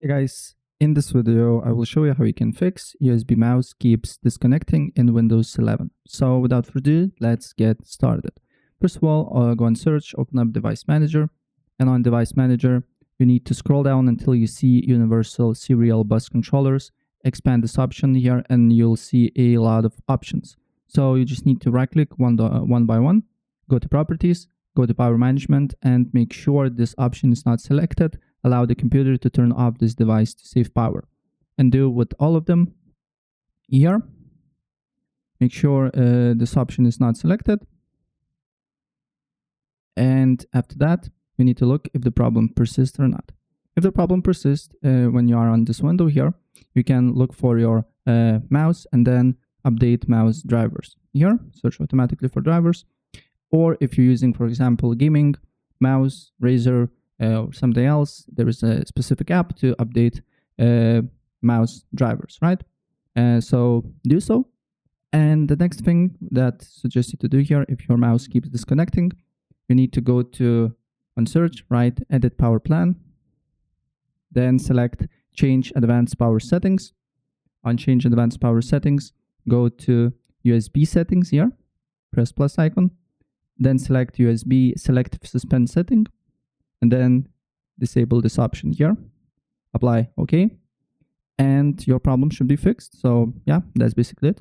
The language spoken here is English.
Hey guys, in this video I will show you how you can fix USB mouse keeps disconnecting in Windows 11. So without further ado, let's get started. First of all, go and search, open up Device Manager, and on Device Manager you need to scroll down until you see Universal Serial Bus Controllers. Expand this option here and you'll see a lot of options. So you just need to right click one by one, go to Properties, go to Power Management, and make sure this option is not selected. Allow the computer to turn off this device to save power. And do with all of them here. Make sure this option is not selected. And after that, we need to look if the problem persists or not. If the problem persists, when you are on this window here, you can look for your mouse and then update mouse drivers. Here, search automatically for drivers. Or if you're using, for example, gaming, mouse, Razer, or something else, there is a specific app to update mouse drivers, right? So do so. And the next thing that suggest you to do here, if your mouse keeps disconnecting, you need to go to on search, right, edit power plan, then select change advanced power settings. On change advanced power settings, go to USB settings here, press plus icon, then select USB selective suspend setting, and then disable this option here, apply OK, and your problem should be fixed. So yeah, that's basically it.